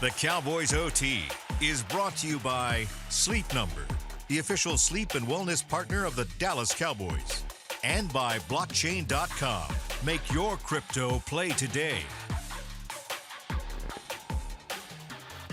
The Cowboys OT is brought to you by Sleep Number, the official sleep and wellness partner of the Dallas Cowboys, and by blockchain.com. Make your crypto play today.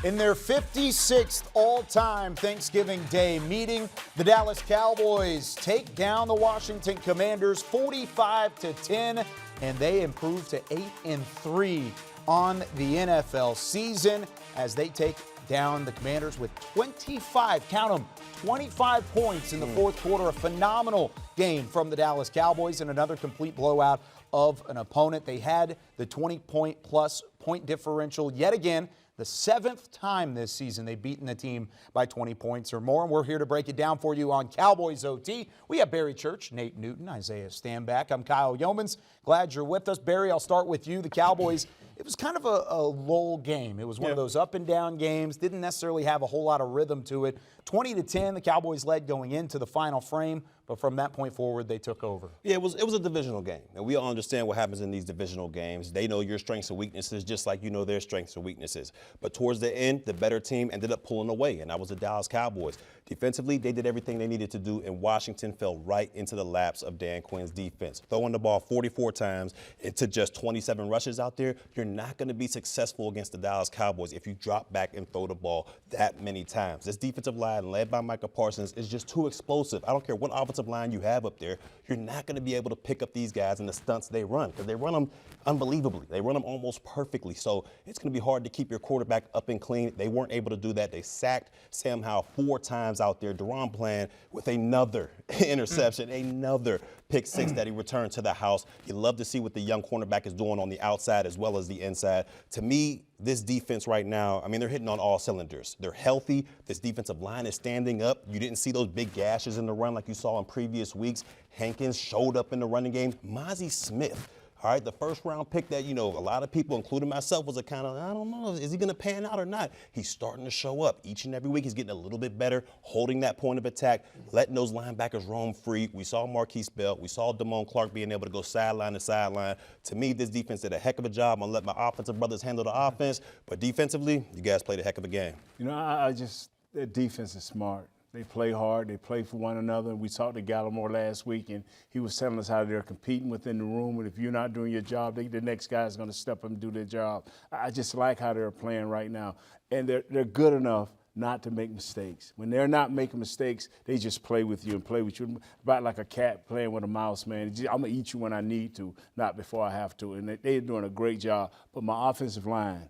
In their 56th all-time Thanksgiving Day meeting, the Dallas Cowboys take down the Washington Commanders 45-10, and they improve to 8-3 on the NFL season as they take down the Commanders with 25, count them, 25 points in the fourth quarter. A phenomenal game from the Dallas Cowboys and another complete blowout of an opponent. They had the 20-point-plus point differential yet again. The seventh time this season they've beaten the team by 20 points or more, and we're here to break it down for you on Cowboys OT. We have Barry Church, Nate Newton, Isaiah Stanback. I'm Kyle Yeomans. Glad you're with us. Barry, I'll start with you. The Cowboys, it was kind of a lull game. It was one of those up and down games. Didn't necessarily have a whole lot of rhythm to it. 20-10, the Cowboys led going into the final frame, but from that point forward, they took over. Yeah, it was a divisional game, and we all understand what happens in these divisional games. They know your strengths and weaknesses just like you know their strengths and weaknesses. But towards the end, the better team ended up pulling away, and that was the Dallas Cowboys. Defensively, they did everything they needed to do, and Washington fell right into the laps of Dan Quinn's defense. Throwing the ball 44 times into just 27 rushes out there, you're not going to be successful against the Dallas Cowboys if you drop back and throw the ball that many times. This defensive line, led by Micah Parsons, is just too explosive. I don't care what offensive line you have up there, you're not going to be able to pick up these guys and the stunts they run, because they run them unbelievably. They run them almost perfectly. So it's going to be hard to keep your quarterback up and clean. They weren't able to do that. They sacked Sam Howell 4 times out there. Deron playing with another interception, another pick six that he returned to the house. You love to see what the young cornerback is doing on the outside as well as the inside. To me, this defense right now, I mean, they're hitting on all cylinders. They're healthy. This defensive line is standing up. You didn't see those big gashes in the run like you saw in previous weeks. Henkins showed up in the running game. Mozzie Smith, all right, the first-round pick that, a lot of people, including myself, was a kind of, I don't know, is he going to pan out or not? He's starting to show up. Each and every week he's getting a little bit better, holding that point of attack, letting those linebackers roam free. We saw Marquise Bell. We saw Damone Clark being able to go sideline to sideline. To me, this defense did a heck of a job. I'm going to let my offensive brothers handle the offense. But defensively, you guys played a heck of a game. Their defense is smart. They play hard. They play for one another. We talked to Gallimore last week, and he was telling us how they're competing within the room. And if you're not doing your job, the next guy is going to step up and do their job. I just like how they're playing right now. And they're good enough not to make mistakes. When they're not making mistakes, they just play with you and play with you. About like a cat playing with a mouse, man. I'm going to eat you when I need to, not before I have to. And they're doing a great job. But my offensive line,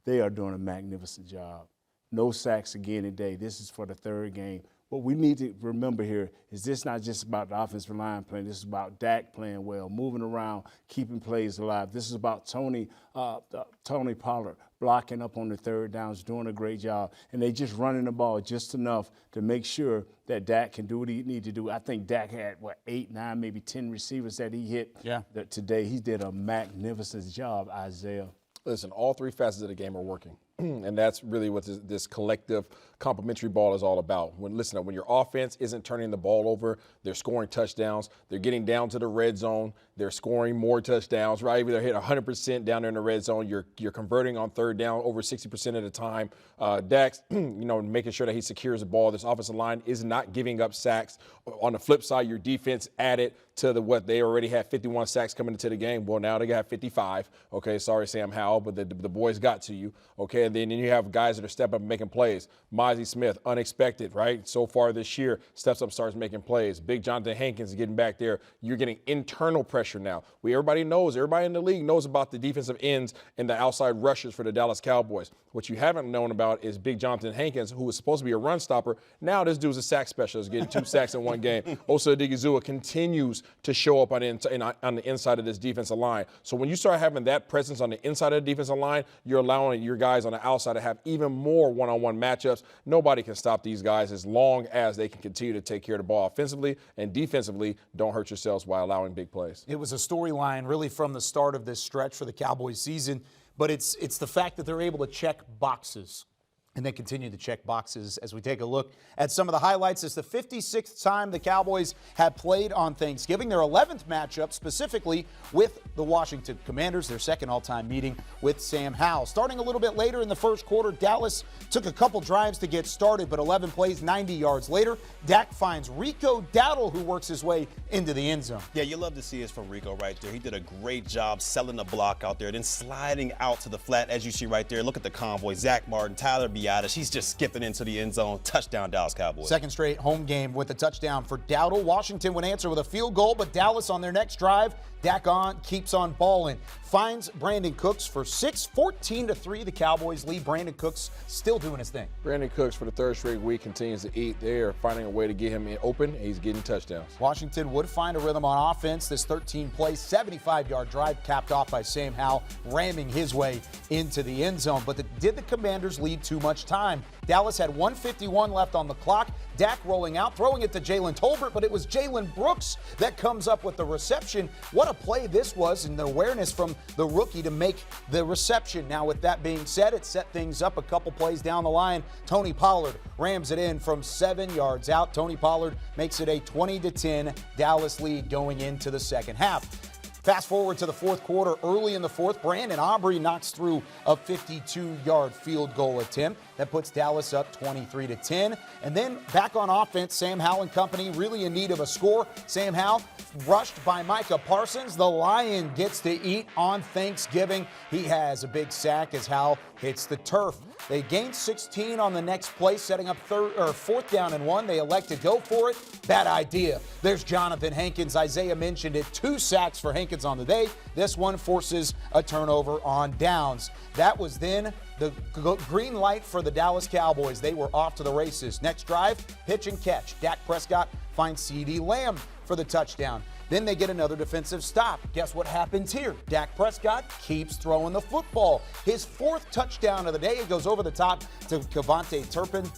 they are doing a magnificent job. No sacks again today. This is for the third game. What we need to remember here is this not just about the offensive line playing. This is about Dak playing well, moving around, keeping plays alive. This is about Tony Pollard blocking up on the third downs, doing a great job. And they just running the ball just enough to make sure that Dak can do what he need to do. I think Dak had, 8, 9, maybe 10 receivers that he hit today. He did a magnificent job, Isaiah. Listen, all three facets of the game are working. And that's really what this collective complementary ball is all about. When your offense isn't turning the ball over, they're scoring touchdowns. They're getting down to the red zone. They're scoring more touchdowns, right? They're hitting 100% down there in the red zone. You're converting on third down over 60% of the time. Dak's, making sure that he secures the ball. This offensive line is not giving up sacks. On the flip side, your defense added to what they already had 51 sacks coming into the game. Well, now they got 55. Okay, sorry, Sam Howell, but the boys got to you. Okay, and then you have guys that are stepping up and making plays. Mozzie Smith, unexpected, right? So far this year, steps up, starts making plays. Big Jonathan Henkins is getting back there. You're getting internal pressure now. Everybody in the league knows about the defensive ends and the outside rushers for the Dallas Cowboys. What you haven't known about is Big Jonathan Henkins, who was supposed to be a run stopper. Now this dude's a sack specialist, getting 2 sacks in one game. Osa Odigizua continues to show up on the inside of this defensive line. So when you start having that presence on the inside of the defensive line, you're allowing your guys on the outside to have even more one-on-one matchups. Nobody can stop these guys as long as they can continue to take care of the ball offensively and defensively. Don't hurt yourselves by allowing big plays. It was a storyline really from the start of this stretch for the Cowboys season, but it's the fact that they're able to check boxes And they continue to check boxes as we take a look at some of the highlights. It's the 56th time the Cowboys have played on Thanksgiving, their 11th matchup specifically with the Washington Commanders, their second all-time meeting with Sam Howell. Starting a little bit later in the first quarter, Dallas took a couple drives to get started, but 11 plays, 90 yards later, Dak finds Rico Dowdle, who works his way into the end zone. Yeah, you love to see it from Rico right there. He did a great job selling the block out there, then sliding out to the flat, as you see right there. Look at the convoy, Zach Martin, Tyler He's just skipping into the end zone. Touchdown, Dallas Cowboys. Second straight home game with a touchdown for Dowdle. Washington would answer with a field goal, but Dallas on their next drive, Dak keeps on balling. Finds Brandon Cooks for 6, 14-3. The Cowboys lead. Brandon Cooks still doing his thing. Brandon Cooks for the third straight week continues to eat. They are finding a way to get him open, and he's getting touchdowns. Washington would find a rhythm on offense. This 13-play, 75-yard drive capped off by Sam Howell, ramming his way into the end zone. But did the Commanders lead too much time? Dallas had 1:51 left on the clock. Dak rolling out, throwing it to Jalen Tolbert, but it was Jalen Brooks that comes up with the reception. What a play this was, and the awareness from the rookie to make the reception. Now, with that being said, it set things up a couple plays down the line. Tony Pollard rams it in from 7 yards out. Tony Pollard makes it a 20-10 Dallas lead going into the second half. Fast forward to the fourth quarter. Early in the fourth, Brandon Aubrey knocks through a 52-yard field goal attempt. That puts Dallas up 23-10. And then back on offense, Sam Howell and company really in need of a score. Sam Howell rushed by Micah Parsons. The Lion gets to eat on Thanksgiving. He has a big sack as Howell hits the turf. They gain 16 on the next play, setting up fourth down and 1. They elect to go for it. Bad idea. There's Jonathan Henkins. Isaiah mentioned it. 2 sacks for Henkins on the day. This one forces a turnover on downs. That was then the green light for the Dallas Cowboys. They were off to the races. Next drive, pitch and catch. Dak Prescott finds CeeDee Lamb for the touchdown. Then they get another defensive stop. Guess what happens here? Dak Prescott keeps throwing the football. His 4th touchdown of the day. It goes over the top to Kevontae Turpin.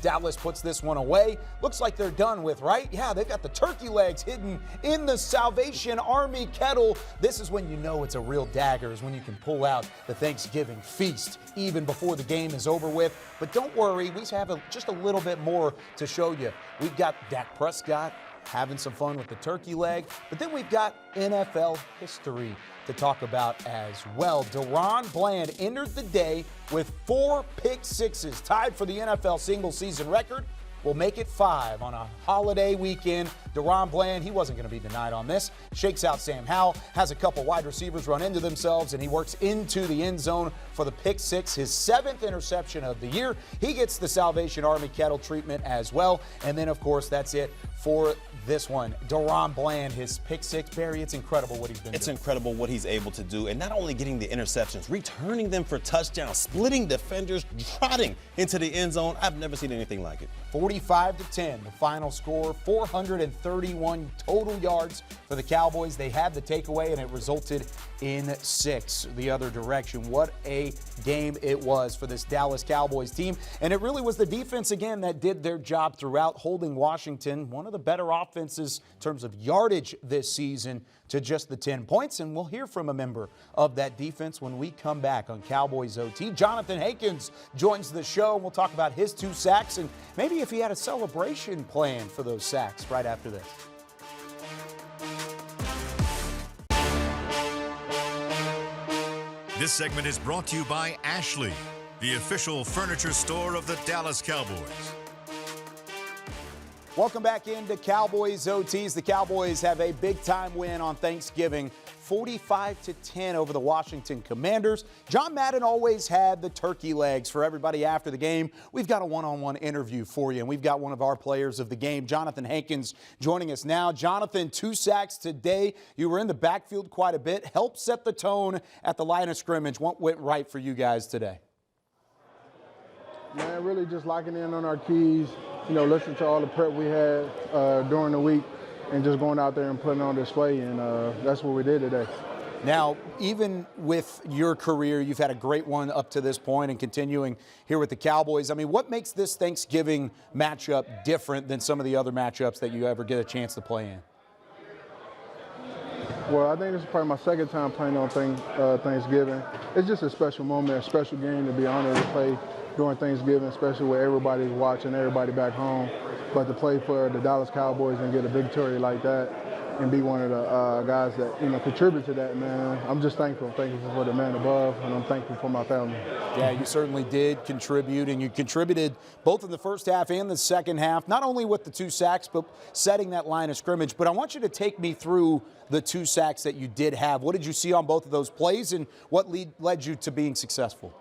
Dallas puts this one away. Looks like they're done with, right? Yeah, they've got the turkey legs hidden in the Salvation Army kettle. This is when you know it's a real dagger, is when you can pull out the Thanksgiving feast even before the game is over with. But don't worry, we have just a little bit more to show you. We've got Dak Prescott having some fun with the turkey leg, but then we've got NFL history to talk about as well. DaRon Bland entered the day with 4 pick sixes, tied for the NFL single-season record. Will make it 5 on a holiday weekend. DaRon Bland, he wasn't going to be denied on this. Shakes out Sam Howell, has a couple wide receivers run into themselves, and he works into the end zone for the pick 6, his 7th interception of the year. He gets the Salvation Army kettle treatment as well. And then, of course, that's it for this one. DaRon Bland, his pick 6, Barry, it's incredible what he's been doing. It's incredible what he's able to do, and not only getting the interceptions, returning them for touchdowns, splitting defenders, trotting into the end zone. I've never seen anything like it. 45-10, the final score, 431 total yards for the Cowboys. They had the takeaway, and it resulted in 6 the other direction. What a game it was for this Dallas Cowboys team, and it really was the defense again that did their job throughout, holding Washington, one of the better offenses in terms of yardage this season, to just the 10 points. And we'll hear from a member of that defense when we come back on Cowboys OT. Jonathan Henkins joins the show, and we'll talk about his 2 sacks and maybe if he had a celebration plan for those sacks right after this. This segment is brought to you by Ashley, the official furniture store of the Dallas Cowboys. Welcome back into Cowboys OTs. The Cowboys have a big-time win on Thanksgiving, 45-10 over the Washington Commanders. John Madden always had the turkey legs for everybody after the game. We've got a one-on-one interview for you, and we've got one of our players of the game, Jonathan Henkins, joining us now. Jonathan, 2 sacks today. You were in the backfield quite a bit. Help set the tone at the line of scrimmage. What went right for you guys today? Man, really just locking in on our keys, listening to all the prep we had during the week and just going out there and putting on display, and that's what we did today. Now, even with your career, you've had a great one up to this point and continuing here with the Cowboys. I mean, what makes this Thanksgiving matchup different than some of the other matchups that you ever get a chance to play in? Well, I think this is probably my second time playing on Thanksgiving. It's just a special moment, a special game to be honored to play during Thanksgiving, especially where everybody's watching, everybody back home. But to play for the Dallas Cowboys and get a victory like that and be one of the guys that, contribute to that, man, I'm just thankful. Thankful for the man above, and I'm thankful for my family. Yeah, you certainly did contribute, and you contributed both in the first half and the second half, not only with the 2 sacks, but setting that line of scrimmage. But I want you to take me through the 2 sacks that you did have. What did you see on both of those plays, and what led you to being successful?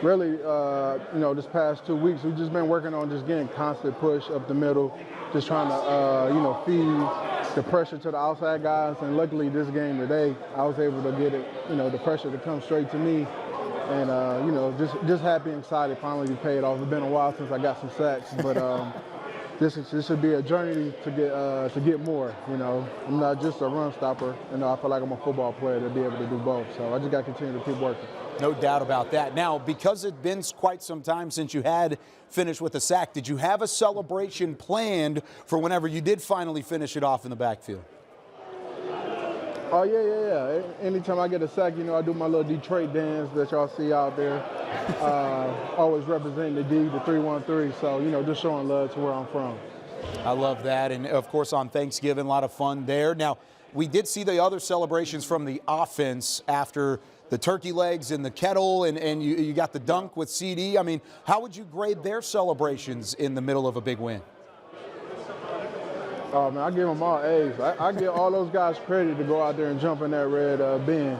Really, this past 2 weeks, we've just been working on just getting constant push up the middle, just trying to, feed the pressure to the outside guys. And luckily, this game today, I was able to get it, the pressure to come straight to me. And, just happy and excited finally be paid off. It's been a while since I got some sacks, but this should be a journey to get more. I'm not just a run stopper. I feel like I'm a football player to be able to do both. So I just got to continue to keep working. No doubt about that. Now, because it's been quite some time since you had finished with a sack, did you have a celebration planned for whenever you did finally finish it off in the backfield? Oh, yeah. Anytime I get a sack, I do my little Detroit dance that y'all see out there. Always representing the D, the 313. So, just showing love to where I'm from. I love that. And, of course, on Thanksgiving, a lot of fun there. Now, we did see the other celebrations from the offense after the turkey legs and the kettle, and you got the dunk with CD. I mean, how would you grade their celebrations in the middle of a big win? Oh, man, I give them all A's. I give all those guys credit to go out there and jump in that red bin.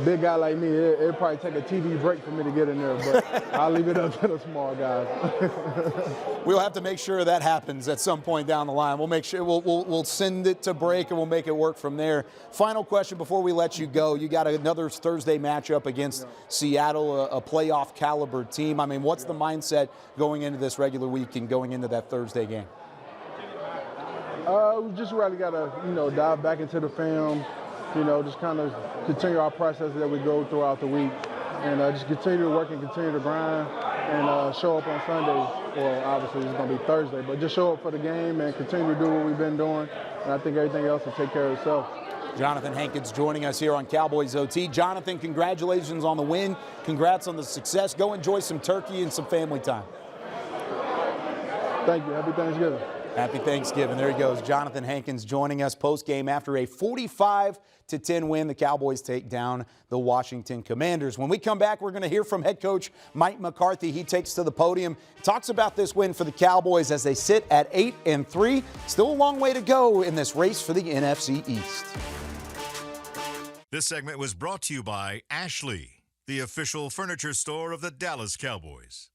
Big guy like me, it'd probably take a TV break for me to get in there, but I'll leave it up to the small guys. We'll have to make sure that happens at some point down the line. We'll make sure we'll send it to break and we'll make it work from there. Final question before we let you go. You got another Thursday matchup against Seattle, a playoff caliber team. I mean, what's the mindset going into this regular week and going into that Thursday game? We just really got to, dive back into the film, just kind of continue our process that we go throughout the week, and just continue to work and continue to grind and show up on Sunday. Well, obviously it's going to be Thursday, but just show up for the game and continue to do what we've been doing, and I think everything else will take care of itself. Jonathan Henkins joining us here on Cowboys OT. Jonathan, congratulations on the win. Congrats on the success. Go enjoy some turkey and some family time. Thank you. Happy Thanksgiving. Happy Thanksgiving. There he goes. Jonathan Henkins joining us post-game after a 45-10 win. The Cowboys take down the Washington Commanders. When we come back, we're going to hear from head coach Mike McCarthy. He takes to the podium, talks about this win for the Cowboys as they sit at 8-3. Still a long way to go in this race for the NFC East. This segment was brought to you by Ashley, the official furniture store of the Dallas Cowboys.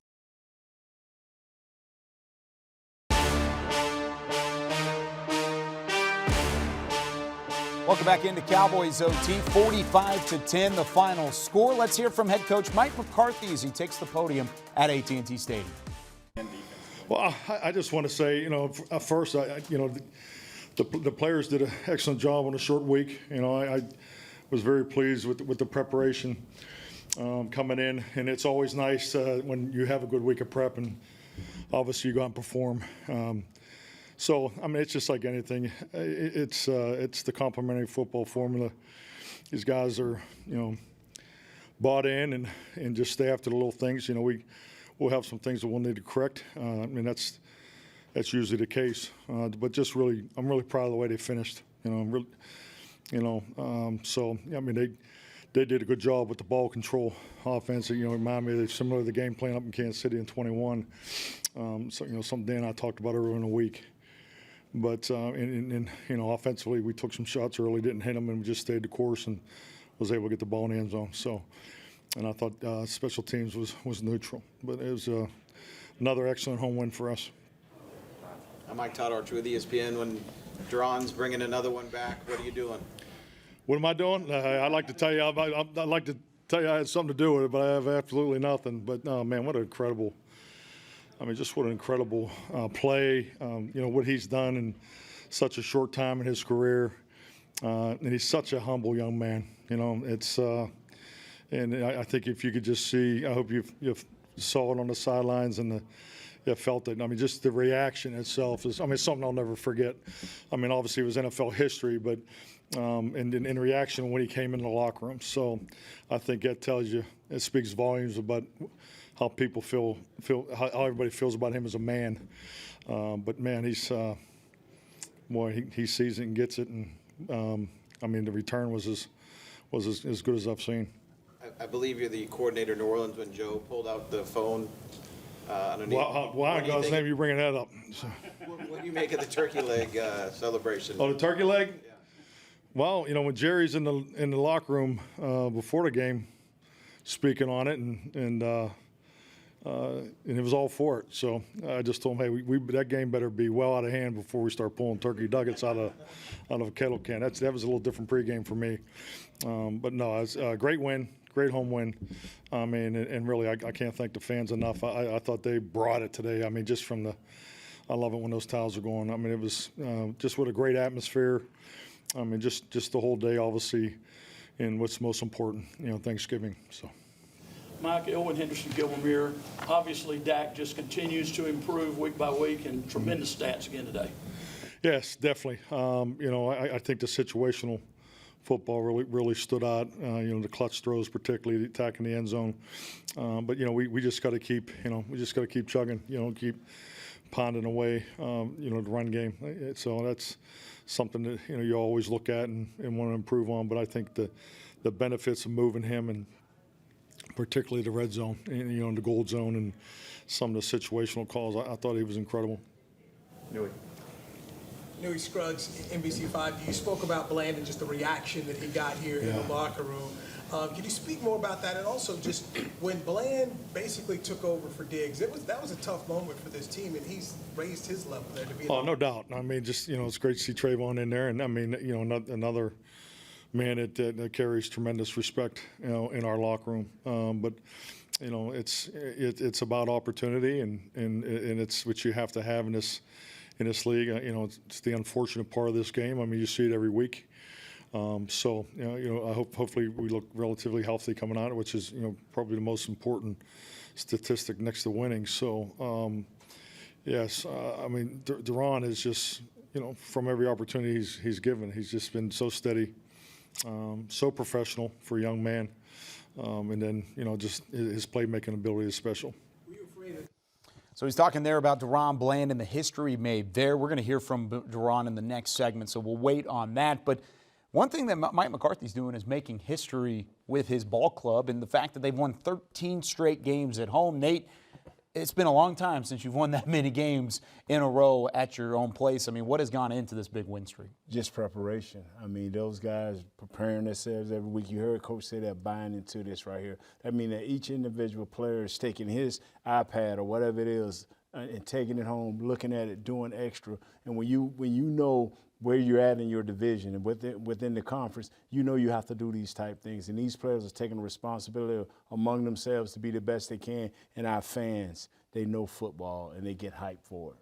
Welcome back into Cowboys OT, 45-10, the final score. Let's hear from head coach Mike McCarthy as he takes the podium at AT&T Stadium. Well, I just want to say, first, the players did an excellent job on a short week. I was very pleased with the preparation coming in, and it's always nice when you have a good week of prep and obviously you go out and perform. So, it's just like anything. It's the complementary football formula. These guys are, bought in and just stay after the little things. We'll have some things that we'll need to correct. That's usually the case. But just really, I'm really proud of the way they finished. They did a good job with the ball control offense. Remind me of similar to the game plan up in Kansas City in 21. Something Dan and I talked about earlier in the week. But offensively, we took some shots early, didn't hit them, and we just stayed the course and was able to get the ball in the end zone. So, and I thought special teams was neutral, but it was another excellent home win for us. I'm Mike Todd with ESPN. When Deon's bringing another one back, what are you doing? What am I doing? I'd like to tell you I had something to do with it, but I have absolutely nothing. But man, what an incredible. Just what an incredible play, what he's done in such a short time in his career. And he's such a humble young man, and I think if you could just see, I hope you saw it on the sidelines and felt it. I mean, just the reaction itself is, I mean, something I'll never forget. I mean, obviously it was NFL history, but and in reaction when he came into the locker room. So I think that tells you, it speaks volumes about how people feel how everybody feels about him as a man. But man, he's boy, he sees it and gets it, and I mean, the return was as good as I've seen. I believe you're the coordinator in New Orleans when Joe pulled out the phone underneath. Why God's name you bringing that up? What do you make of the turkey leg celebration? Oh, the turkey leg? Yeah. Well, you know, when Jerry's in the locker room before the game, speaking on it, and it was all for it. So I just told him, hey, that game better be well out of hand before we start pulling turkey nuggets out of a kettle can. That was a little different pregame for me. But no, it was a great win, great home win. I mean, and really, I can't thank the fans enough. I thought they brought it today. I mean, just from I love it when those towels are going. I mean, it was just what a great atmosphere. I mean, just the whole day, obviously, and what's most important, you know, Thanksgiving. So. Mike, Elwin, Henderson, Gilmore, obviously Dak just continues to improve week by week, and tremendous stats again today. Yes, definitely. You know, I think the situational football really stood out. You know, the clutch throws, particularly attacking the end zone. But you know, we just got to keep chugging. You know, keep ponding away. You know, the run game. So that's something that you always look at and want to improve on. But I think the benefits of moving him, and particularly the red zone, and, you know, the gold zone, and some of the situational calls, I thought he was incredible. Newey Scruggs, NBC5, you spoke about Bland and just the reaction that he got here in the locker room. Can you speak more about that? And also just when Bland basically took over for Diggs, that was a tough moment for this team, and he's raised his level there to be. Oh, no doubt. I mean, just, you know, it's great to see Trayvon in there, and I mean, you know, another man that carries tremendous respect, you know, in our locker room. But you know, it's about opportunity, and it's what you have to have in this league. You know, it's the unfortunate part of this game. I mean, you see it every week. So you know, hopefully we look relatively healthy coming out, which is, you know, probably the most important statistic next to winning. So yes, I mean, Deon is just, you know, from every opportunity he's given, he's just been so steady. So professional for a young man, and then, you know, just his playmaking ability is special. So he's talking there about DaRon Bland and the history made there. We're going to hear from DaRon in the next segment, so we'll wait on that. But one thing that Mike McCarthy's doing is making history with his ball club, and the fact that they've won 13 straight games at home. Nate, it's been a long time since you've won that many games in a row at your own place. I mean, what has gone into this big win streak? Just preparation. I mean, those guys preparing themselves every week. You heard Coach say they're buying into this right here. I mean, that each individual player is taking his iPad or whatever it is and taking it home, looking at it, doing extra. And when you know where you're at in your division and within the conference, you know you have to do these type things. And these players are taking the responsibility among themselves to be the best they can. And our fans, they know football and they get hyped for it.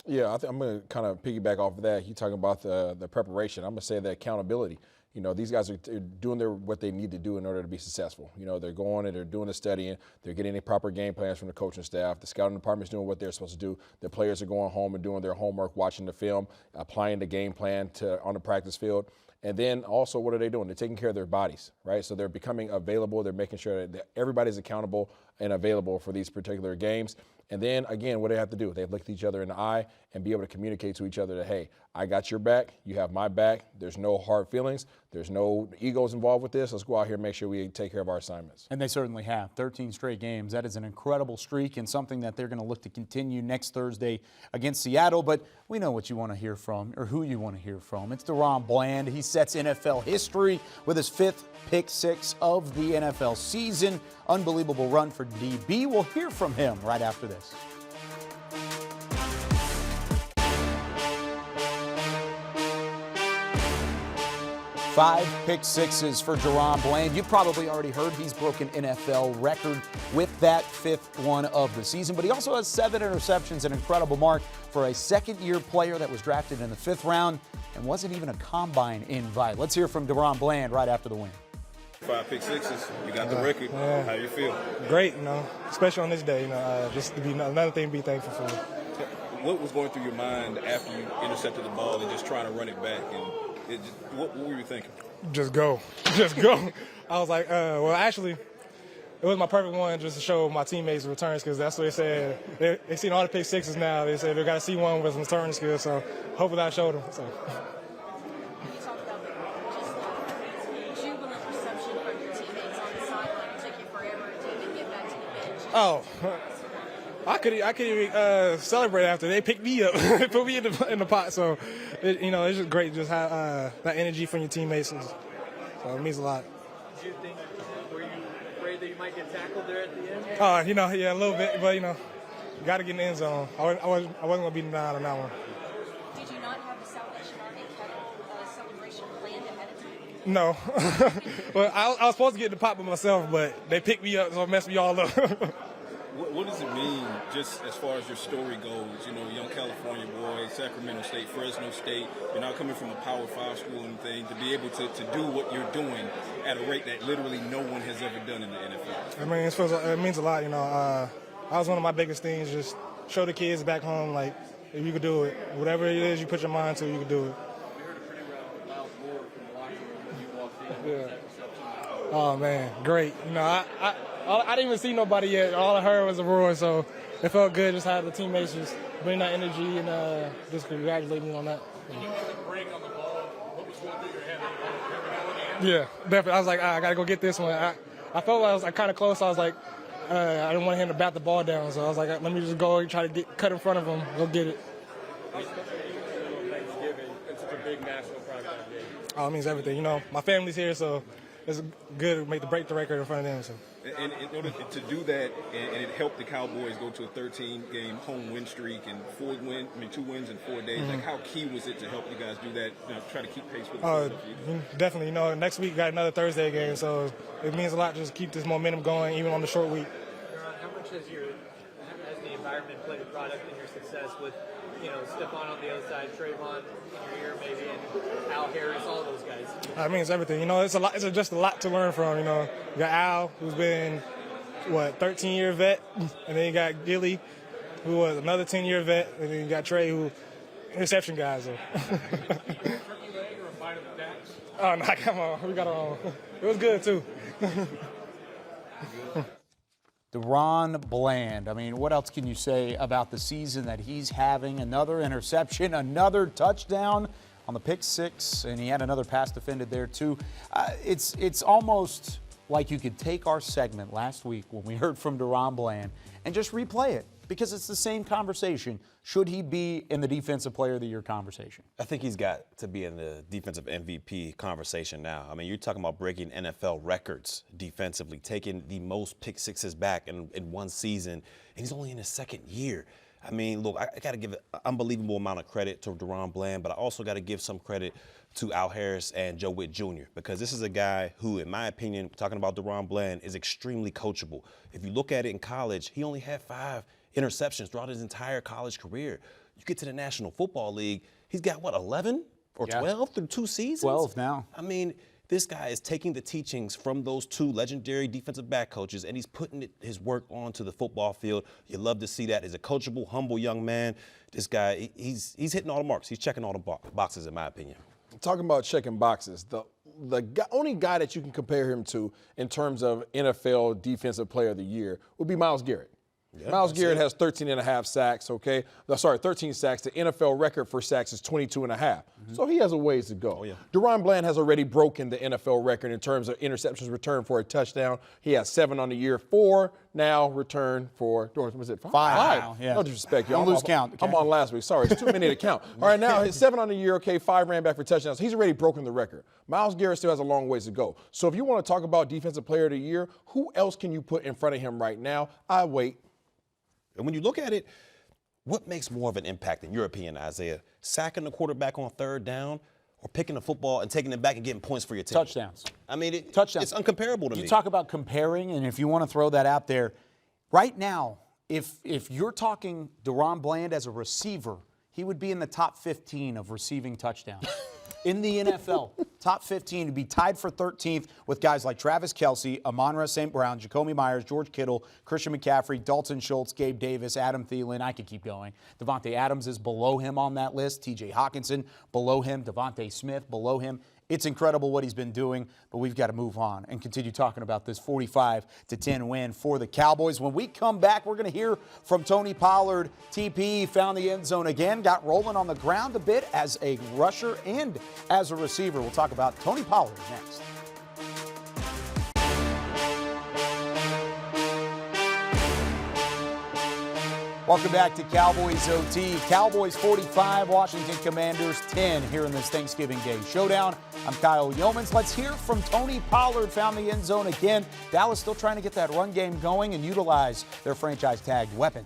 Yeah, I think I'm going to kind of piggyback off of that. You're talking about the preparation. I'm going to say the accountability. You know, these guys are doing what they need to do in order to be successful. You know, they're going and they're doing the studying. They're getting the proper game plans from the coaching staff. The scouting department's doing what they're supposed to do. The players are going home and doing their homework, watching the film, applying the game plan on the practice field. And then also, what are they doing? They're taking care of their bodies, right? So they're becoming available. They're making sure that everybody's accountable and available for these particular games. And then, again, what do they have to do? They have to look at each other in the eye and be able to communicate to each other that, hey, I got your back, you have my back. There's no hard feelings. There's no egos involved with this. Let's go out here and make sure we take care of our assignments. And they certainly have. 13 straight games. That is an incredible streak and something that they're going to look to continue next Thursday against Seattle. But we know what you want to hear from, or who you want to hear from. It's DaRon Bland. He sets NFL history with his 5th pick 6 of the NFL season. Unbelievable run for DB. We'll hear from him right after this. Five pick 6s for DaRon Bland. You've probably already heard he's broken NFL record with that 5th one of the season, but he also has 7 interceptions, an incredible mark for a second-year player that was drafted in the 5th round and wasn't even a combine invite. Let's hear from DaRon Bland right after the win. 5 pick sixes. You got the record. Yeah. How you feel? Great, especially on this day. Just to be another thing to be thankful for. What was going through your mind after you intercepted the ball and just trying to run it back? And what were you thinking? Just go. I was like, well, actually, it was my perfect one just to show my teammates return skills. That's what they said. They seen all the pick sixes now. They said they got to see one with some return skills. So hopefully I showed them. So. Oh, I could even celebrate after they picked me up, they put me in the pot. So, it's just great just have that energy from your teammates. So it means a lot. Did you think, were you afraid that you might get tackled there at the end? Yeah, a little bit, but you got to get in the end zone. I wasn't gonna be denied on that one. Did you not have the Salvation Army kettle celebration planned ahead of time? No. Well, I was supposed to get in the pot by myself, but they picked me up, so it messed me all up. What does it mean, just as far as your story goes? Young California boy, Sacramento State, Fresno State. You're not coming from a Power 5 school and thing. To be able to do what you're doing at a rate that literally no one has ever done in the NFL. I mean, it means a lot. That was one of my biggest things. Just show the kids back home, like, if you could do it. Whatever it is you put your mind to, you can do it. We heard a pretty loud roar from the locker room when you walked in. Yeah. Oh, man, great. I didn't even see nobody yet. All I heard was a roar, so it felt good just have the teammates just bring that energy and just congratulate me on that. When you had the break on the ball, what was going through your head? Yeah, definitely. I was like, I got to go get this one. I felt like I was kind of close. I was like, I didn't want him to bat the ball down, so I was like, let me just go and try to cut in front of him, go get it. Thanksgiving, it's such a big national primetime game. Oh, it means everything. My family's here, so it's good to break the record in front of them. So. And in order to do that, and it helped the Cowboys go to a 13-game home win streak and 2 wins in 4 days. Mm-hmm. Like, how key was it to help you guys do that? Try to keep pace with the definitely. Next week we got another Thursday game, so it means a lot to just keep this momentum going, even on the short week. How much has the environment played a product in your success with, Stephon on the other side, Trayvon in your ear maybe, and Al Harris, all those guys? It means everything. It's a lot. It's just a lot to learn from. You got Al, who's been 13-year vet, and then you got Gilly, who was another 10-year vet, and then you got Trey, who interception guy. So. Oh no, come on, we got our own. It was good too. DaRon Bland. I mean, what else can you say about the season that he's having? Another interception, another touchdown on the pick six, and he had another pass defended there too. It's almost like you could take our segment last week when we heard from DaRon Bland and just replay it, because it's the same conversation. Should he be in the Defensive Player of the Year conversation? I think he's got to be in the defensive MVP conversation now. I mean, you're talking about breaking NFL records defensively, taking the most pick sixes back in one season, and he's only in his second year. I mean, look, I got to give an unbelievable amount of credit to DaRon Bland, but I also got to give some credit to Al Harris and Joe Witt Jr., because this is a guy who, in my opinion, talking about DaRon Bland, is extremely coachable. If you look at it in college, he only had 5 interceptions throughout his entire college career. You get to the National Football League, he's got, 11 or 12 through 2 seasons? 12 now. I mean, this guy is taking the teachings from those 2 legendary defensive back coaches, and he's putting his work onto the football field. You love to see that. He's a coachable, humble young man. This guy, he's hitting all the marks. He's checking all the boxes, in my opinion. Talking about checking boxes, the only guy that you can compare him to in terms of NFL Defensive Player of the Year would be Myles Garrett. Yeah, Myles Garrett has 13.5 sacks, 13 sacks. The NFL record for sacks is 22.5. Mm-hmm. So he has a ways to go. Oh, yeah. DaRon Bland has already broken the NFL record in terms of interceptions returned for a touchdown. He has 7 on the year, 4 now returned for, was it 5? 5 now, yeah. No disrespect, y'all. Don't lose count. Okay. I'm on last week. Sorry, it's too many to count. All right, now his 7 on the year, 5 ran back for touchdowns. He's already broken the record. Myles Garrett still has a long ways to go. So if you want to talk about Defensive Player of the Year, who else can you put in front of him right now? I wait. And when you look at it, what makes more of an impact, in your opinion, Isaiah? Sacking the quarterback on 3rd down, or picking the football and taking it back and getting points for your team? Touchdowns. I mean, touchdowns. It's uncomparable to me. You talk about comparing, and if you want to throw that out there, right now, if you're talking DaRon Bland as a receiver, he would be in the top 15 of receiving touchdowns. in the NFL. Top 15 to be tied for 13th with guys like Travis Kelce, Amon-Ra St. Brown, Jacoby Myers, George Kittle, Christian McCaffrey, Dalton Schultz, Gabe Davis, Adam Thielen. I could keep going. Devontae Adams is below him on that list. TJ Hawkinson below him. Devontae Smith below him. It's incredible what he's been doing, but we've got to move on and continue talking about this 45-10 win for the Cowboys. When we come back, we're going to hear from Tony Pollard. TP found the end zone again, got rolling on the ground a bit as a rusher and as a receiver. We'll talk about Tony Pollard next. Welcome back to Cowboys OT. Cowboys 45, Washington Commanders 10 here in this Thanksgiving Day showdown. I'm Kyle Yeomans. Let's hear from Tony Pollard. Found the end zone again. Dallas still trying to get that run game going and utilize their franchise-tagged weapon.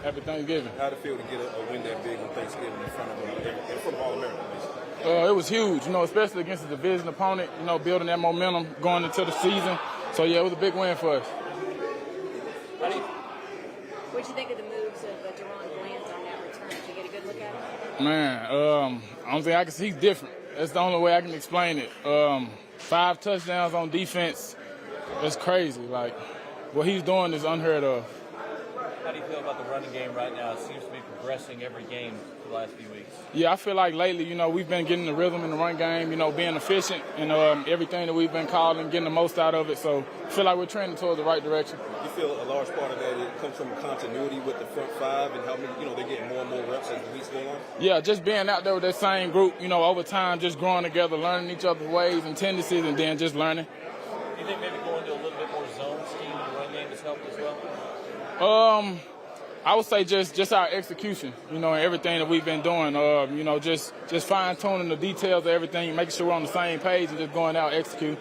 Happy Thanksgiving. How'd it feel to get a win that big on Thanksgiving in front of all Americans? It was huge, especially against a division opponent, building that momentum going into the season. So, yeah, it was a big win for us. What did you think of the moves of Deon Bland on that return? Did you get a good look at him? Man, I don't think I can see he's different. That's the only way I can explain it. 5 touchdowns on defense. That's crazy. Like, what he's doing is unheard of. How do you feel about the running game right now? It seems to be progressing every game for the last few weeks. Yeah, I feel like lately, we've been getting the rhythm in the run game, being efficient and everything that we've been calling, getting the most out of it. So I feel like we're trending towards the right direction. You feel a large part of that it comes from continuity with the front five and how many, they're getting more and more reps as the weeks go on? Yeah, just being out there with that same group, over time, just growing together, learning each other's ways and tendencies, and then just learning. Do you think maybe going to a little bit more zone scheme in the run game has helped as well? I would say just our execution, and everything that we've been doing. Just fine-tuning the details of everything, making sure we're on the same page and just going out executing.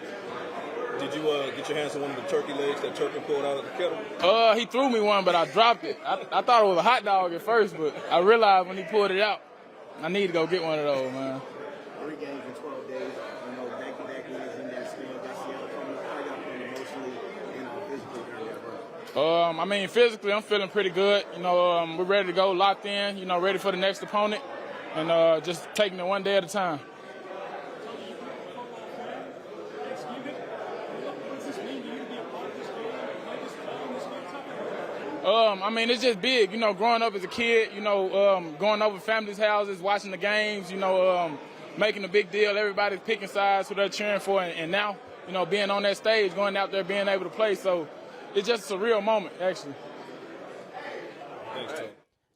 Did you get your hands on one of the turkey legs that Turpin pulled out of the kettle? He threw me one, but I dropped it. I thought it was a hot dog at first, but I realized when he pulled it out, I need to go get one of those, man. 3 games in 12 days, back-to-back wins in that stage. That's the outcome. How y'all feeling emotionally and physically during that run? Physically, I'm feeling pretty good. We're ready to go, locked in, ready for the next opponent, and just taking it one day at a time. It's just big, growing up as a kid, going over families' houses, watching the games, making a big deal. Everybody's picking sides who they're cheering for, and now, being on that stage, going out there, being able to play. So it's just a surreal moment, actually. Thanks, Tim.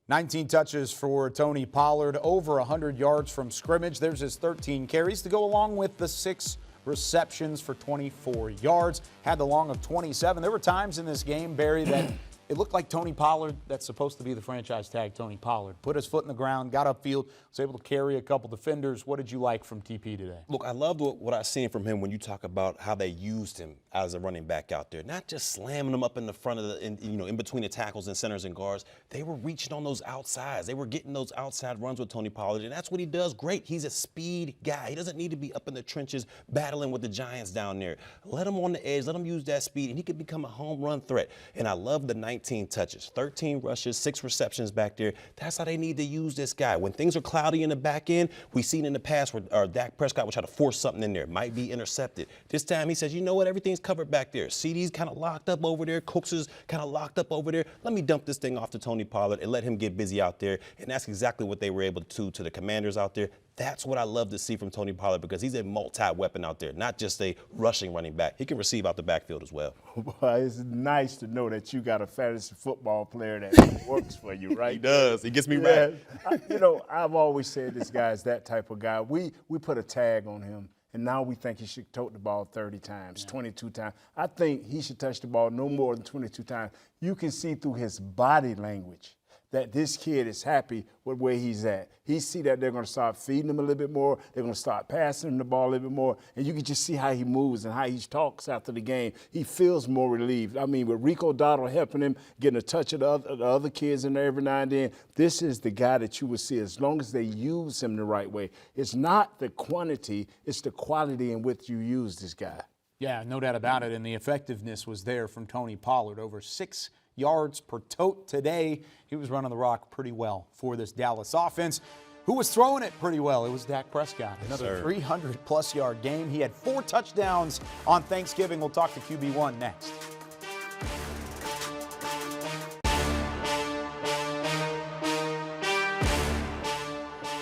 19 touches for Tony Pollard, over 100 yards from scrimmage. There's his 13 carries to go along with the 6 receptions for 24 yards. Had the long of 27. There were times in this game, Barry, that it looked like Tony Pollard, that's supposed to be the franchise tag Tony Pollard, put his foot in the ground, got upfield, was able to carry a couple defenders. What did you like from TP today? Look, I loved what I've seen from him when you talk about how they used him as a running back out there. Not just slamming him up in the front of in between the tackles and centers and guards. They were reaching on those outsides. They were getting those outside runs with Tony Pollard, and that's what he does great. He's a speed guy. He doesn't need to be up in the trenches battling with the Giants down there. Let him on the edge. Let him use that speed, and he could become a home run threat. And I love the 19 touches, 13 rushes, 6 receptions back there. That's how they need to use this guy. When things are cloudy in the back end, we've seen in the past where Dak Prescott would try to force something in there. Might be intercepted. This time he says, you know what, everything's covered back there. CD's kind of locked up over there. Cooks is kind of locked up over there. Let me dump this thing off to Tony Pollard and let him get busy out there. And that's exactly what they were able to do to the Commanders out there. That's what I love to see from Tony Pollard because he's a multi-weapon out there, not just a rushing running back. He can receive out the backfield as well. Well, it's nice to know that you got a fantasy football player that works for you, right? He does. He gets me right. I've always said this guy is that type of guy. We put a tag on him, and now we think he should tote the ball 30 times, 22 times. I think he should touch the ball no more than 22 times. You can see through his body language that this kid is happy with where he's at. He see that they're going to start feeding him a little bit more. They're going to start passing him the ball a little bit more. And you can just see how he moves and how he talks after the game. He feels more relieved. With Rico Dottle helping him, getting a touch of the other kids in there every now and then, this is the guy that you will see as long as they use him the right way. It's not the quantity, it's the quality in which you use this guy. Yeah, no doubt about it. And the effectiveness was there from Tony Pollard. Over 6 yards per tote today. He was running the rock pretty well for this Dallas offense. who was throwing it pretty well. It was Dak Prescott. Another sir. 300-plus yard game. He had 4 touchdowns on Thanksgiving. We'll talk to QB1 next.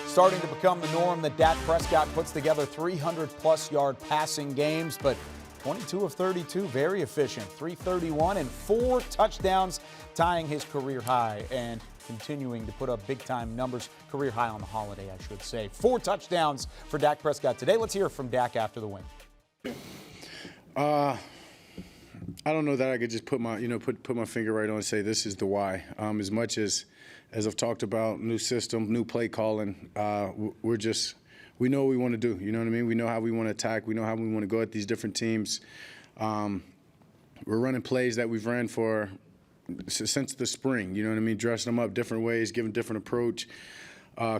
Starting to become the norm that Dak Prescott puts together 300-plus yard passing games, but 22 of 32, very efficient. 331 and 4 touchdowns, tying his career high and continuing to put up big-time numbers. Career high on the holiday, I should say. 4 touchdowns for Dak Prescott today. Let's hear from Dak after the win. I don't know that I could just put my finger right on and say this is the why. As much as I've talked about new system, new play calling, we know what we want to do. You know what I mean? We know how we want to attack. We know how we want to go at these different teams. We're running plays that we've ran for since the spring. You know what I mean? Dressing them up different ways, giving different approach,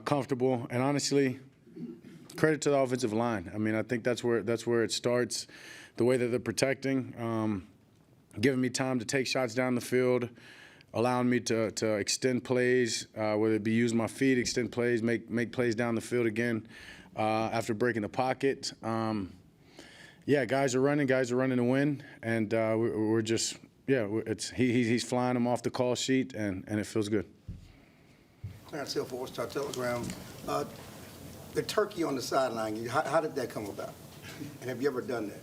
comfortable, and honestly, credit to the offensive line. I mean, I think that's where it starts. The way that they're protecting, giving me time to take shots down the field, allowing me to extend plays, whether it be use my feet, extend plays, make plays down the field again after breaking the pocket. Guys are running to win, and we're just he's flying them off the call sheet, and it feels good. Clarence Hill for Star Telegram. The turkey on the sideline, how did that come about? And have you ever done that?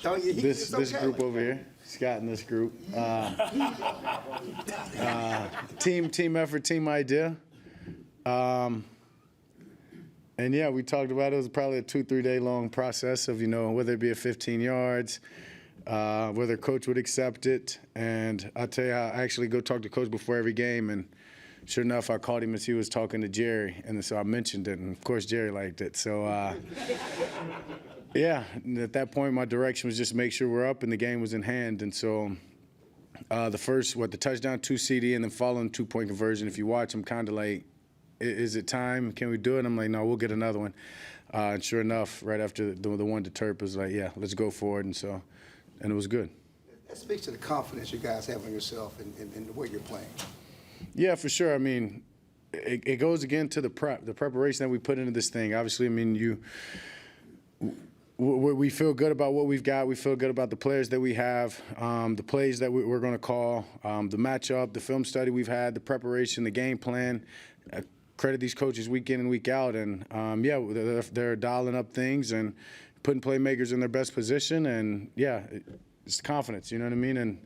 This group over here, Scott and this group. Team effort, team idea. And yeah, we talked about it. It was probably a 2-3 day long process of, whether it be a 15 yards, whether coach would accept it. And I'll tell you, I actually go talk to coach before every game, and sure enough, I called him as he was talking to Jerry, and so I mentioned it, and of course Jerry liked it. So at that point, my direction was just make sure we're up and the game was in hand. And so the touchdown, 2 CD, and then following 2-point conversion, if you watch, I'm kind of like, is it time? Can we do it? I'm like, no, we'll get another one. And sure enough, right after the one to Terp, was like, yeah, let's go for it. And it was good. That speaks to the confidence you guys have in yourself and the way you're playing. Yeah, for sure. I mean, it goes again to the preparation that we put into this thing. Obviously, I mean, we feel good about what we've got. We feel good about the players that we have, the plays that we're going to call, the matchup, the film study we've had, the preparation, the game plan. I credit these coaches week in and week out. And, they're dialing up things and putting playmakers in their best position. And, it's confidence, you know what I mean? And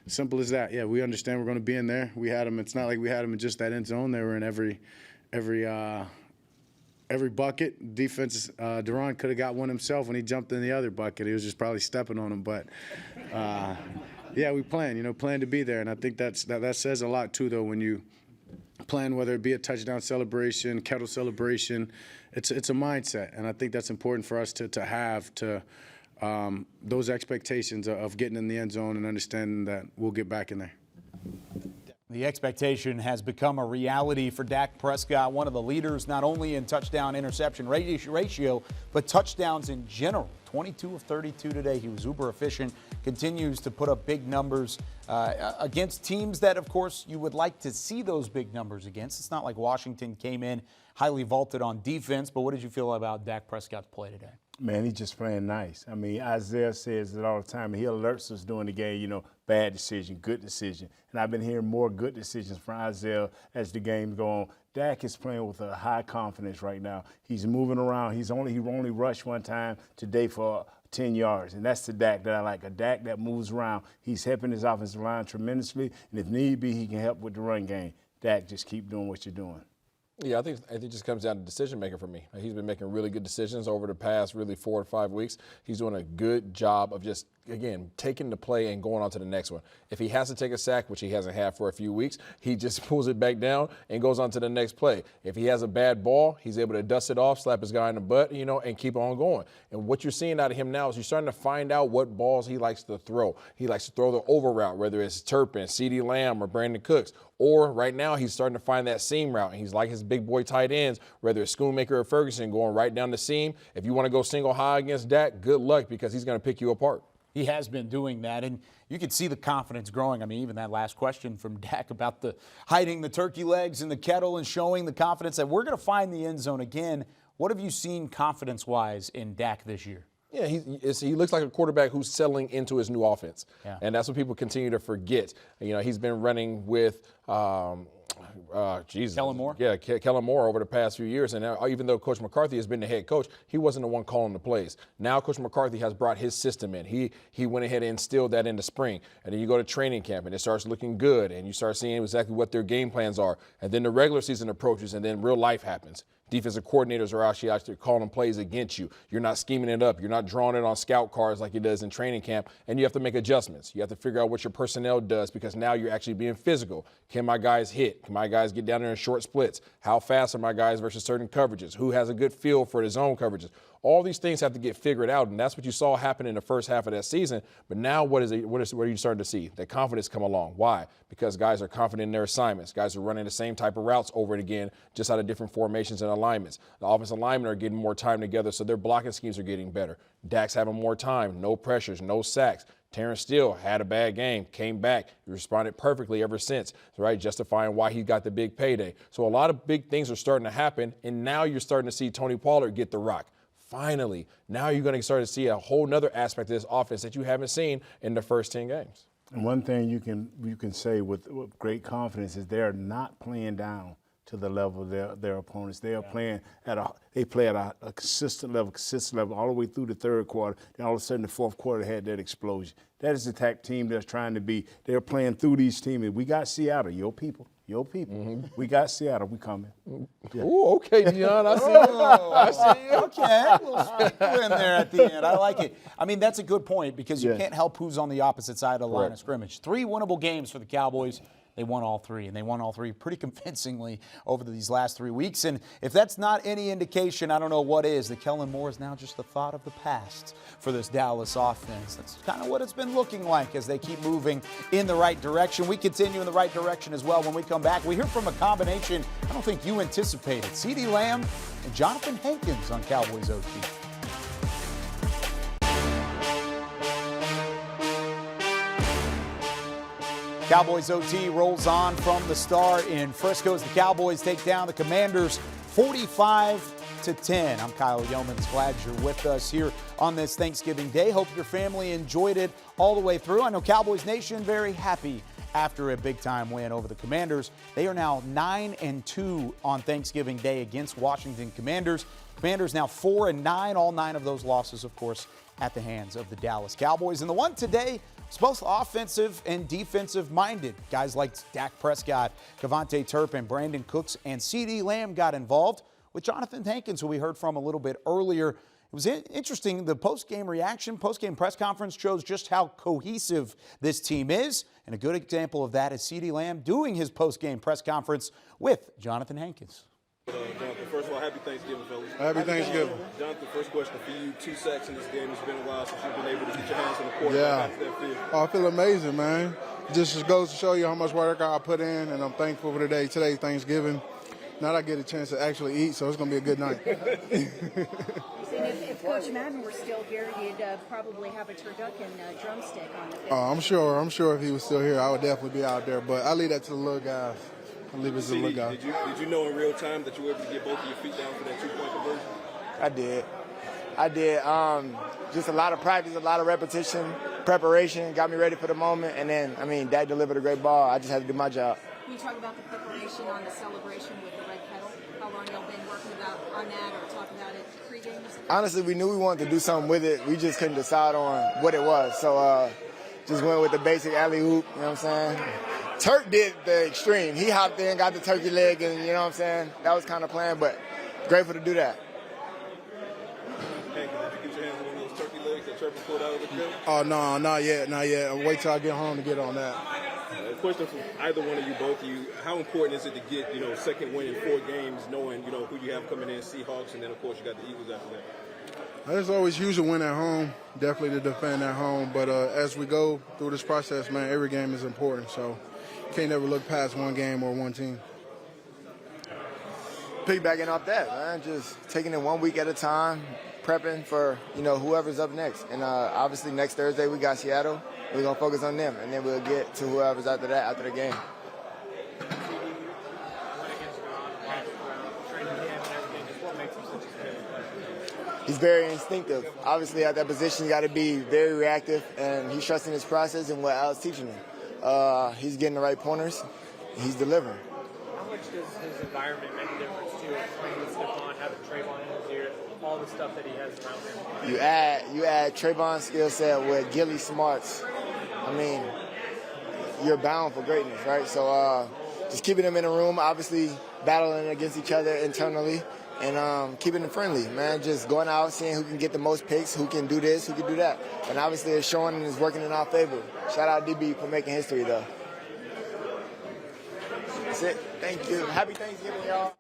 simple as that. Yeah, we understand we're going to be in there. We had them. It's not like we had them in just that end zone. They were in every bucket. Defense, Deon could have got one himself when he jumped in the other bucket. He was just probably stepping on him. But, we plan to be there. And I think that says a lot, too, though, when you plan, whether it be a touchdown celebration, kettle celebration. It's a mindset. And I think that's important for us to have those expectations of getting in the end zone and understanding that we'll get back in there. The expectation has become a reality for Dak Prescott, one of the leaders not only in touchdown-interception ratio, but touchdowns in general. 22 of 32 today. He was uber efficient, continues to put up big numbers against teams that, of course, you would like to see those big numbers against. It's not like Washington came in highly vaulted on defense, but what did you feel about Dak Prescott's play today? Man, he's just playing nice. I mean, Isaiah says it all the time, and he alerts us during the game, bad decision, good decision. And I've been hearing more good decisions from Isaiah as the game's go on. Dak is playing with a high confidence right now. He's moving around. He only rushed one time today for 10 yards, and that's the Dak that I like, a Dak that moves around. He's helping his offensive line tremendously, and if need be, he can help with the run game. Dak, just keep doing what you're doing. Yeah, I think it just comes down to decision making for me. He's been making really good decisions over the past really 4 to 5 weeks. He's doing a good job of just, again, taking the play and going on to the next one. If he has to take a sack, which he hasn't had for a few weeks, he just pulls it back down and goes on to the next play. If he has a bad ball, he's able to dust it off, slap his guy in the butt, and keep on going. And what you're seeing out of him now is you're starting to find out what balls he likes to throw. He likes to throw the over route, whether it's Turpin, CeeDee Lamb, or Brandon Cooks. Or right now he's starting to find that seam route. And he's like his big boy tight ends, whether it's Schoonmaker or Ferguson, going right down the seam. If you want to go single high against Dak, good luck because he's going to pick you apart. He has been doing that, and you could see the confidence growing. I mean, even that last question from Dak about the hiding the turkey legs in the kettle and showing the confidence that we're going to find the end zone again. What have you seen confidence-wise in Dak this year? Yeah, he looks like a quarterback who's settling into his new offense. Yeah. And that's what people continue to forget. You know, he's been running with Kellen Moore? Yeah, Kellen Moore over the past few years. And now, even though Coach McCarthy has been the head coach, he wasn't the one calling the plays. Now Coach McCarthy has brought his system in. He went ahead and instilled that in the spring. And then you go to training camp, and it starts looking good, and you start seeing exactly what their game plans are. And then the regular season approaches, and then real life happens. Defensive coordinators are actually calling plays against you. You're not scheming it up. You're not drawing it on scout cards like he does in training camp. And you have to make adjustments. You have to figure out what your personnel does because now you're actually being physical. Can my guys hit? Can my guys get down there in short splits? How fast are my guys versus certain coverages? Who has a good feel for the zone coverages? All these things have to get figured out, and that's what you saw happen in the first half of that season. But now what are you starting to see? That confidence come along. Why? Because guys are confident in their assignments. Guys are running the same type of routes over and again, just out of different formations and alignments. The offensive linemen are getting more time together, so their blocking schemes are getting better. Dak's having more time, no pressures, no sacks. Terrence Steele had a bad game, came back, responded perfectly ever since, right? Justifying why he got the big payday. So a lot of big things are starting to happen, and now you're starting to see Tony Pollard get the rock. Finally, now you're going to start to see a whole nother aspect of this offense that you haven't seen in the first 10 games. And one thing you can say with great confidence is they're not playing down to the level of their opponents. They are playing at a consistent level all the way through the third quarter. Then all of a sudden the fourth quarter had that explosion. That is the type of team that's trying to be. They're playing through these teams. We got Seattle, your people. Mm-hmm. We got Seattle. We coming. Yeah. Ooh, okay, Deon. I see you. I see you. Okay, a little sprinkle in there at the end. I like it. I mean, that's a good point because you can't help who's on the opposite side of the line of scrimmage. 3 winnable games for the Cowboys. They won all 3, and they won all 3 pretty convincingly over these last 3 weeks. And if that's not any indication, I don't know what is, that Kellen Moore is now just a thought of the past for this Dallas offense. That's kind of what it's been looking like as they keep moving in the right direction. We continue in the right direction as well when we come back. We hear from a combination I don't think you anticipated. CeeDee Lamb and Jonathan Henkins on Cowboys OT. Cowboys OT rolls on from the start in Frisco as the Cowboys take down the Commanders 45-10. I'm Kyle Yeomans. Glad you're with us here on this Thanksgiving Day. Hope your family enjoyed it all the way through. I know Cowboys Nation very happy after a big-time win over the Commanders. They are now 9-2 on Thanksgiving Day against Washington Commanders. Commanders now 4-9, all 9 of those losses, of course, at the hands of the Dallas Cowboys. And the one today is both offensive and defensive-minded. Guys like Dak Prescott, Kevontae Turpin, Brandon Cooks, and CeeDee Lamb got involved with Jonathan Henkins, who we heard from a little bit earlier. It was interesting. The post-game reaction, post-game press conference shows just how cohesive this team is. And a good example of that is CeeDee Lamb doing his post-game press conference with Jonathan Henkins. Jonathan, first of all, happy Thanksgiving, fellas. Happy Thanksgiving. Jonathan, first question for you. 2 sacks in this game. It's been a while since you've been able to get your hands on the court. Yeah. How does that feel? Oh, I feel amazing, man. It just goes to show you how much work I put in, and I'm thankful for today. Today's Thanksgiving. Now I get a chance to actually eat, so it's going to be a good night. If Coach Madden were still here, you'd probably have a turducken drumstick on the field. I'm sure if he was still here, I would definitely be out there. But I leave that to the little guys. Did you know in real time that you were able to get both of your feet down for that 2-point conversion? I did. Just a lot of practice, a lot of repetition, preparation, got me ready for the moment. And then, Dak delivered a great ball. I just had to do my job. Can you talk about the preparation on the celebration with the red kettle? How long y'all been working on that or talking about it pregame? Honestly, we knew we wanted to do something with it. We just couldn't decide on what it was. So just went with the basic alley-oop, you know what I'm saying? Turk did the extreme. He hopped in, got the turkey leg, and you know what I'm saying? That was kind of planned, but grateful to do that. Hey, did you get your hands on one of those turkey legs that Turkey pulled out of the grill? Oh, no, not yet. I'll wait till I get home to get on that. A question from either one of you, both of you. How important is it to get, second win in 4 games, knowing, who you have coming in, Seahawks, and then, of course, you got the Eagles after that? It's always huge to win at home, definitely to defend at home. But as we go through this process, man, every game is important. So you can't never look past one game or one team. Piggybacking off that, man, just taking it 1 week at a time, prepping for, whoever's up next. And obviously next Thursday we got Seattle. We're going to focus on them, and then we'll get to whoever's after that, after the game. He's very instinctive. Obviously, at that position, you got to be very reactive, and he's trusting his process and what Al's teaching him. He's getting the right pointers. He's delivering. How much does his environment make a difference too? Playing with Stephon, having Trayvon in his ear, all the stuff that he has around him. You add Trayvon's skill set with Gilly Smart's. I mean, you're bound for greatness, right? So just keeping them in a room, obviously battling against each other internally. And keeping it friendly, man. Just going out, seeing who can get the most picks, who can do this, who can do that. And obviously it's showing and it's working in our favor. Shout out DB for making history, though. That's it. Thank you. Happy Thanksgiving, y'all.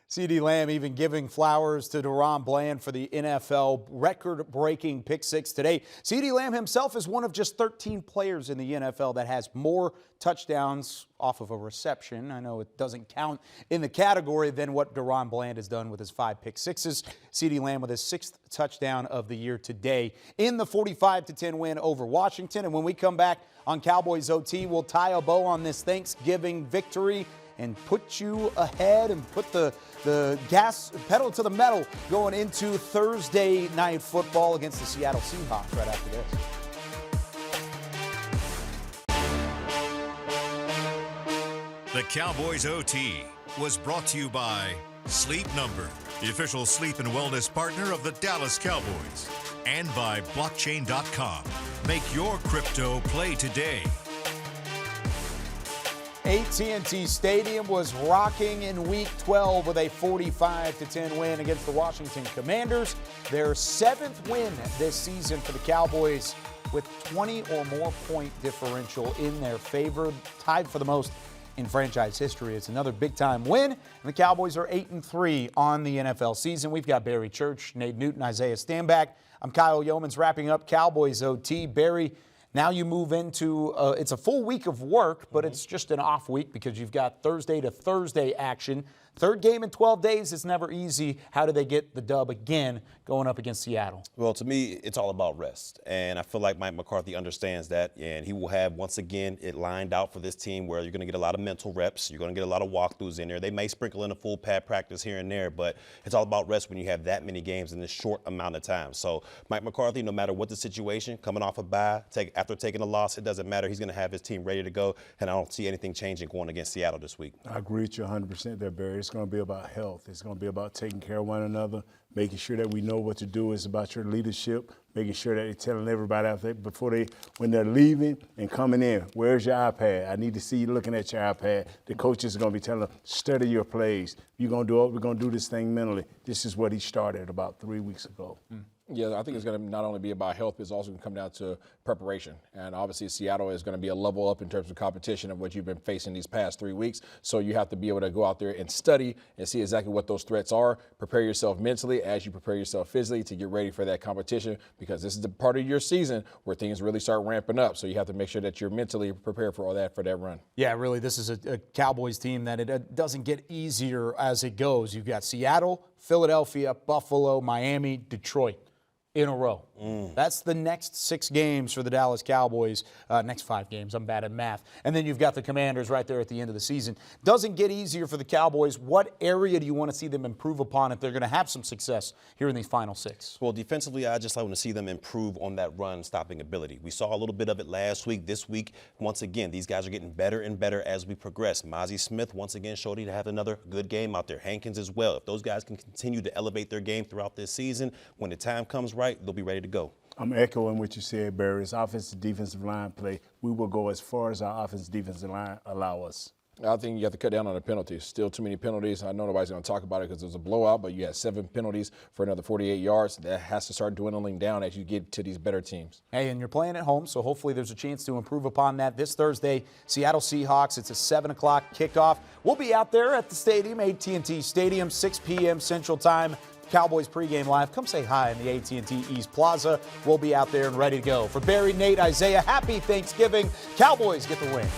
CeeDee Lamb even giving flowers to DaRon Bland for the NFL record-breaking pick six today. CeeDee Lamb himself is one of just 13 players in the NFL that has more touchdowns off of a reception. I know it doesn't count in the category than what DaRon Bland has done with his 5 pick sixes. CeeDee Lamb with his 6th touchdown of the year today in the 45-10 win over Washington. And when we come back on Cowboys OT, we'll tie a bow on this Thanksgiving victory and put you ahead and put the gas pedal to the metal going into Thursday night football against the Seattle Seahawks right after this. The Cowboys OT was brought to you by Sleep Number, the official sleep and wellness partner of the Dallas Cowboys, and by blockchain.com. Make your crypto play today. AT&T Stadium was rocking in Week 12 with a 45-10 win against the Washington Commanders. Their 7th win this season for the Cowboys with 20 or more point differential in their favor, tied for the most in franchise history. It's another big-time win, and the Cowboys are 8-3 on the NFL season. We've got Barry Church, Nate Newton, Isaiah Stanback. I'm Kyle Yeomans wrapping up Cowboys OT. Barry, now you move into, it's a full week of work, but it's just an off week because you've got Thursday to Thursday action. Third game in 12 days is never easy. How do they get the dub again going up against Seattle? Well, to me, it's all about rest. And I feel like Mike McCarthy understands that. And he will have, once again, it lined out for this team where you're going to get a lot of mental reps. You're going to get a lot of walkthroughs in there. They may sprinkle in a full pad practice here and there, but it's all about rest when you have that many games in this short amount of time. So Mike McCarthy, no matter what the situation, coming off a bye, after taking a loss, it doesn't matter. He's going to have his team ready to go. And I don't see anything changing going against Seattle this week. I agree with you 100% there, Barry. It's going to be about health. It's going to be about taking care of one another, making sure that we know what to do. It's about your leadership, making sure that you're telling everybody out there when they're leaving and coming in, where's your iPad? I need to see you looking at your iPad. The coaches are going to be telling them, study your plays. You're going to do it. We're going to do this thing mentally. This is what he started about 3 weeks ago. Yeah, I think it's going to not only be about health, but it's also going to come down to preparation. And obviously Seattle is going to be a level up in terms of competition of what you've been facing these past 3 weeks. So you have to be able to go out there and study and see exactly what those threats are. Prepare yourself mentally as you prepare yourself physically to get ready for that competition, because this is the part of your season where things really start ramping up. So you have to make sure that you're mentally prepared for all that, for that run. Yeah, really, this is a Cowboys team that it doesn't get easier as it goes. You've got Seattle, Philadelphia, Buffalo, Miami, Detroit in a row. That's the next 6 games for the Dallas Cowboys. Next 5 games. I'm bad at math. And then you've got the Commanders right there at the end of the season. Doesn't get easier for the Cowboys. What area do you want to see them improve upon if they're going to have some success here in these final 6? Well, defensively, I just want to see them improve on that run-stopping ability. We saw a little bit of it last week. This week, once again, these guys are getting better and better as we progress. Mozzie Smith, once again, showed he to have another good game out there. Henkins as well. If those guys can continue to elevate their game throughout this season, when the time comes right, they'll be ready to go. I'm echoing what you said, Barry. It's offensive defensive line play. We will go as far as our offensive defensive line allow us. I think you have to cut down on the penalties. Still too many penalties. I know nobody's going to talk about it because it was a blowout, but you had 7 penalties for another 48 yards. That has to start dwindling down as you get to these better teams. Hey, and you're playing at home, so hopefully there's a chance to improve upon that. This Thursday, Seattle Seahawks. It's a 7 o'clock kickoff. We'll be out there at the stadium, AT&T Stadium, 6 p.m. Central Time. Cowboys pregame live. Come say hi in the AT&T East Plaza. We'll be out there and ready to go. For Barry, Nate, Isaiah, happy Thanksgiving. Cowboys get the win.